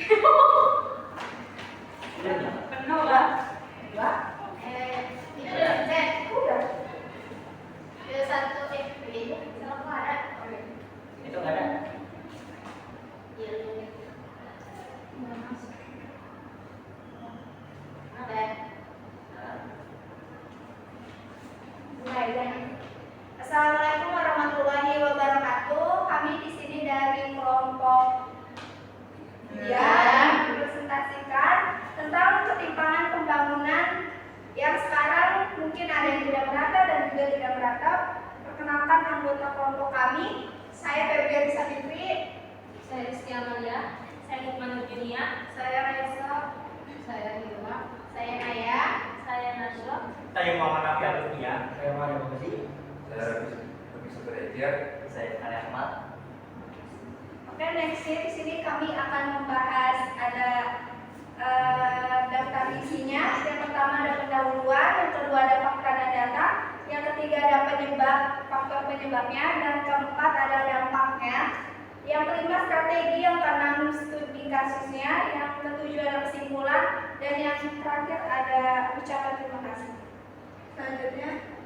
Penuh lah. Dua. Itu udah cek. Udah. Ada satu ini sama ada. Itu nggak ada. Iya. Ada. Mulai dan Assalamualaikum warahmatullahi wabarakatuh. Kami di sini dari kelompok yang mempresentasikan tentang ketimpangan pembangunan yang sekarang mungkin ada yang tidak merata dan juga tidak merata. Perkenalkan anggota kelompok kami. Saya Febriani Satitri. Saya Rizky Amalia. Saya Lukman Nurjunia. Saya Raisa. Saya Hilma. Saya Naya. Saya Nasra. Saya Muhammad Nafi Alfiya. Saya Mario Bekasi. Saya Rabi Sudrajat. Saya Ari Ahmad. Oke, nextnya di sini kami akan membahas ada daftar isinya. Yang pertama ada pendahuluan, yang kedua ada fakta dan data, yang ketiga ada penyebab, faktor penyebabnya, dan keempat ada dampaknya. Yang kelima strategi, yang keenam studi kasusnya, yang ketujuh ada kesimpulan, dan yang terakhir ada ucapan terima kasih. Selanjutnya.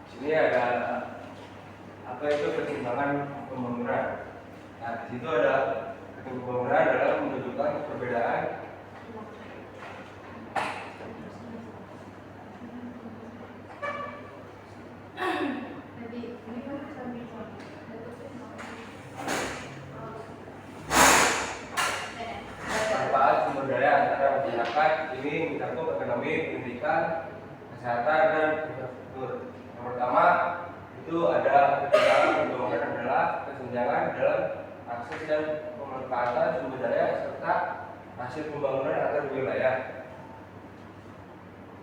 Sini ada apa itu pertimbangan pembangunan. Nah, di situ ada pembangunan adalah menunjukkan perbedaan manfaat sumber daya antara masyarakat ini mencakup ekonomi, pendidikan, kesehatan, dan infrastruktur. Yang pertama itu ada ketimpangan pembangunan adalah kesenjangan dalam akses dan pemanfaatan sumber daya serta hasil pembangunan antar wilayah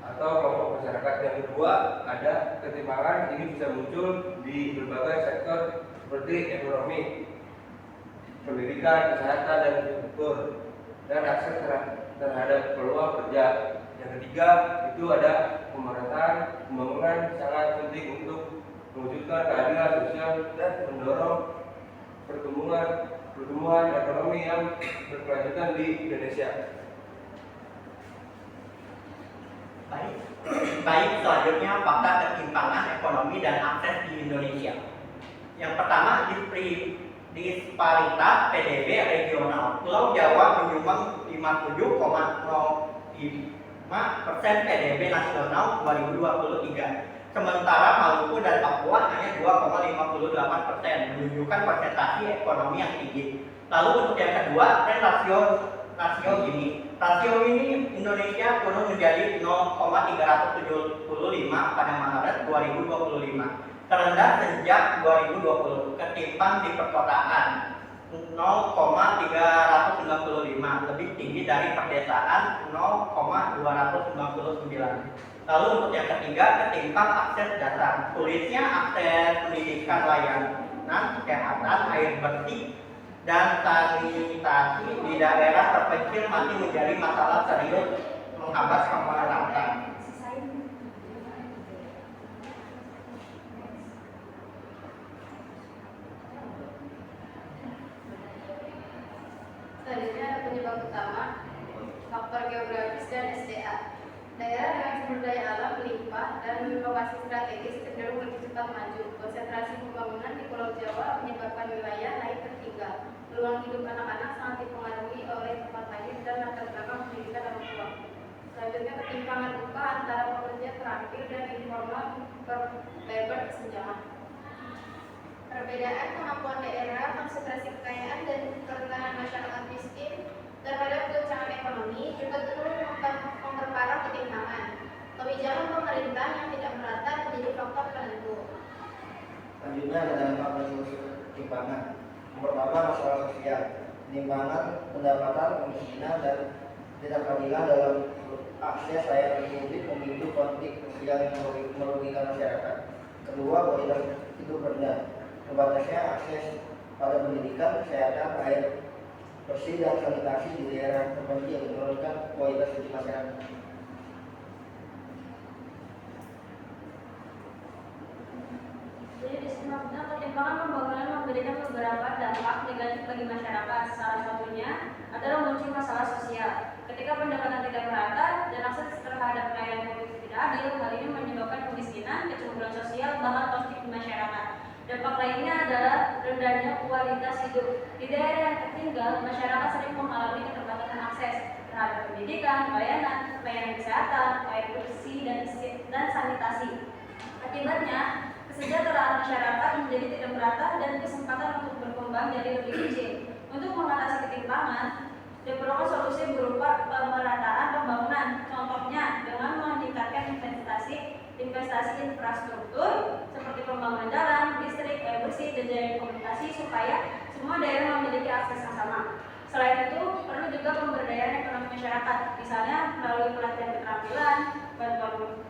atau kelompok masyarakat. Yang kedua ada ketimpangan ini bisa muncul di berbagai sektor seperti ekonomi, pendidikan, kesehatan, dan infrastruktur, dan akses terhadap peluang kerja. Yang ketiga itu ada pemerataan pembangunan sangat penting untuk mewujudkan keadilan sosial dan mendorong pertumbuhan ekonomi yang berkelanjutan di Indonesia. Baik, selanjutnya fakta ketimpangan ekonomi dan akses di Indonesia. Yang pertama, disparitas PDB regional. Pulau Jawa menyumbang 57,05% PDB nasional 2023. Sementara Maluku dan Papua hanya 2,58%, menunjukkan konsentrasi ekonomi yang tinggi. Lalu untuk yang kedua, tren rasio Gini. Rasio ini Indonesia turun menjadi 0,375 pada Maret 2025. Terendah sejak 2020, ketimpang di perkotaan 0,395, lebih tinggi dari pedesaan 0,299. Lalu untuk yang ketiga, ketimpang akses dasar. Sulitnya akses pendidikan, layanan kesehatan, air bersih, dan sanitasi di daerah terpencil masih menjadi masalah serius menghambat pemerataan. Selanjutnya ada penyebab utama, faktor geografis dan SDA. Daerah dengan sumber daya alam melimpah dan lokasi strategis cenderung lebih cepat maju. Konsentrasi pembangunan di Pulau Jawa menyebabkan wilayah lain tertinggal. Peluang hidup anak-anak sangat dipengaruhi oleh tempat lahir dan latar belakang pendidikan orang tua. Selanjutnya ketimpangan upah antara pekerja terampil dan informal berlebar kesenjangan. Perbedaan kemampuan daerah, konsentrasi kekayaan, dan kerentanan masyarakat miskin terhadap goncangan ekonomi juga turut memperparah ketimpangan. Kebijakan pemerintah yang tidak merata menjadi faktor penentu. Selanjutnya ada dampak dan solusi ketimpangan. Yang pertama masalah sosial, penimbangan pendapatan, kemiskinan, dan ketidakadilan dalam akses layanan publik memicu konflik sosial yang merugikan masyarakat. Kedua, kualitas hidup rendah. Terbatasnya akses pada pendidikan, kesehatan, air bersih dan sanitasi di daerah terpencil menurunkan kualitas hidup masyarakat. Jadi disebabkan pertimbangan pembangunan memberikan beberapa dampak negatif bagi masyarakat. Salah satunya adalah muncul masalah sosial. Ketika pendapatan tidak merata dan akses terhadap pelayanan publik tidak adil, hal ini menyebabkan kemiskinan, kecemburuan sosial, bahkan konflik di masyarakat. Dampak lainnya adalah rendahnya kualitas hidup. Di daerah yang tertinggal, masyarakat sering mengalami keterbatasan akses terhadap pendidikan, pelayanan kesehatan, air bersih dan sanitasi. Akibatnya, kesejahteraan masyarakat menjadi tidak merata dan kesempatan untuk berkembang jadi lebih kecil. Untuk mengatasi ketimpangan, diperlukan solusi berupa pemerataan pembangunan. Contohnya dengan meningkatkan investasi infrastruktur seperti pembangunan jalan, listrik, air bersih, dan jaringan komunikasi supaya semua daerah memiliki akses yang sama. Selain itu, perlu juga pemberdayaan ekonomi masyarakat, misalnya melalui pelatihan keterampilan,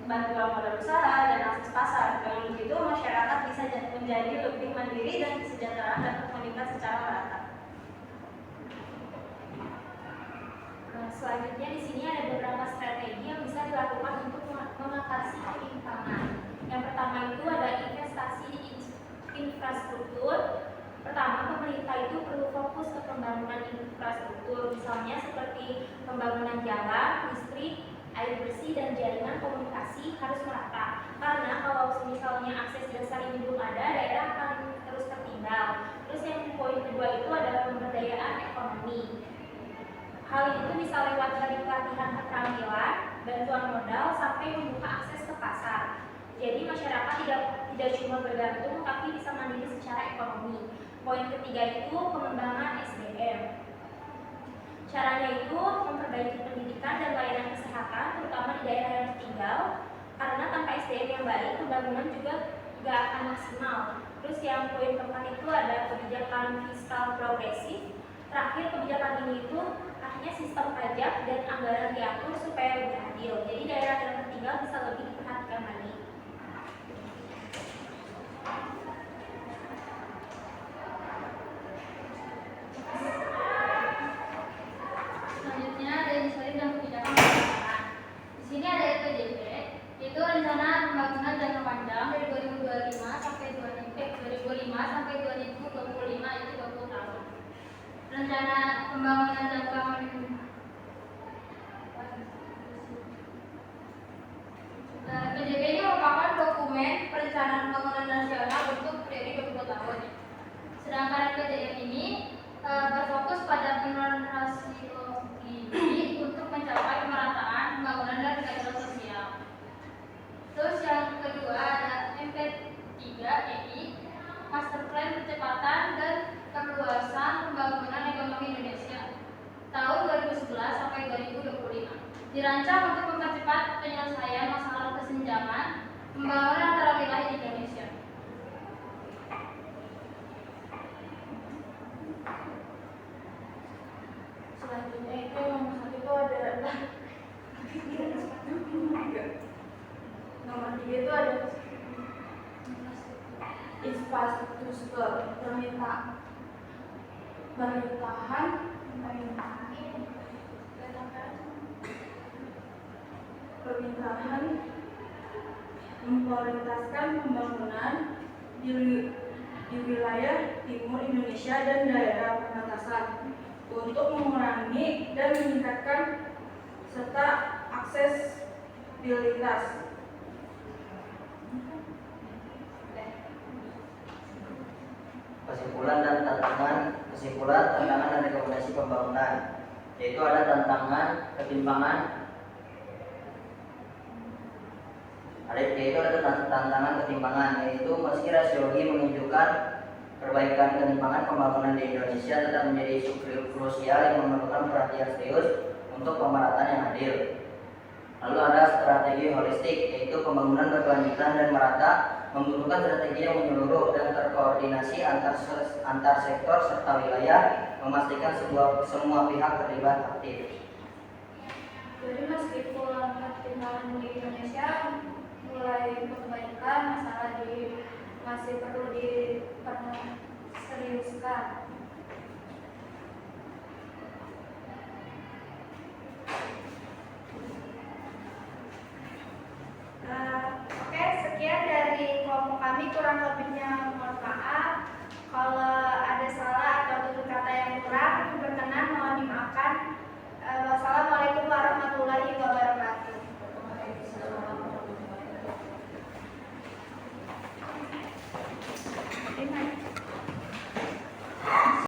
bantuan modal usaha, dan akses pasar. Dengan begitu, masyarakat bisa menjadi lebih mandiri dan kesejahteraan dapat meningkat secara merata. Selanjutnya di sini ada beberapa strategi yang bisa dilakukan untuk mengatasi ketimpangan. Yang pertama itu ada investasi di infrastruktur. Pertama, pemerintah itu perlu fokus ke pembangunan infrastruktur, misalnya seperti pembangunan jalan, listrik, air bersih, dan jaringan komunikasi harus merata. Karena kalau misalnya akses dasar ini belum ada, daerah akan terus tertinggal. Terus yang poin kedua itu adalah pemberdayaan ekonomi. Hal itu bisa lewat dari pelatihan keterampilan, bantuan modal, sampai membuka akses ke pasar. Jadi masyarakat tidak cuma bergantung, tapi bisa mandiri secara ekonomi. Poin ketiga itu pengembangan SDM. Caranya itu memperbaiki pendidikan dan layanan kesehatan, terutama di daerah yang tertinggal. Karena tanpa SDM yang baik, pembangunan juga tidak akan maksimal. Terus yang poin keempat itu ada kebijakan fiskal progresif. Terakhir, kebijakan ini itu artinya sistem pajak dan anggaran diatur supaya lebih adil. Jadi daerah yang tertinggal bisa lebih diperhatikan lagi. Selanjutnya ada inisiatif dan kebijakan pembangunan. Di sini ada RPJP, yaitu rencana pembangunan jangka panjang dari 2025 sampai 2025 itu 20 tahun. Rencana pembangunan jangka RPJP ini merupakan dokumen perencanaan pembangunan nasional untuk periode 20 tahun. Sedangkan RPJM ini berfokus pada penurunan rasio Gini untuk mencapai pemerataan pembangunan dan keadilan sosial. Terus yang kedua ada MP3EI, Master Plan Percepatan dan Perluasan Pembangunan Ekonomi Indonesia tahun 2011 sampai 2025. Dirancang untuk mempercepat penyelesaian masalah kesenjangan pembangunan antara wilayah di Indonesia. Selanjutnya itu nomor 1 itu ada nomor 3 itu ada infrastruktur permintaan memprioritaskan pembangunan di wilayah timur Indonesia dan daerah perbatasan untuk mengurangi dan meningkatkan serta aksesibilitas. Kesimpulan tantangan dan rekomendasi pembangunan, yaitu ada tantangan ketimpangan, yaitu meski rasio Gini menunjukkan perbaikan ketimpangan pembangunan di Indonesia tetap menjadi isu krusial yang memerlukan perhatian serius untuk pemerataan yang adil. Lalu ada strategi holistik, yaitu pembangunan berkelanjutan dan merata membutuhkan strategi yang menyeluruh dan terkoordinasi antar sektor serta wilayah, memastikan semua pihak terlibat aktif. Jadi meskipun ketimpangan di Indonesia masih perlu diseriuskan. Oke, sekian dari kelompok kami, kurang lebihnya mohon maaf. Kalau ada salah atau tutur kata yang kurang, berkenan mohon dimaafkan. Wassalamualaikum warahmatullahi wabarakatuh.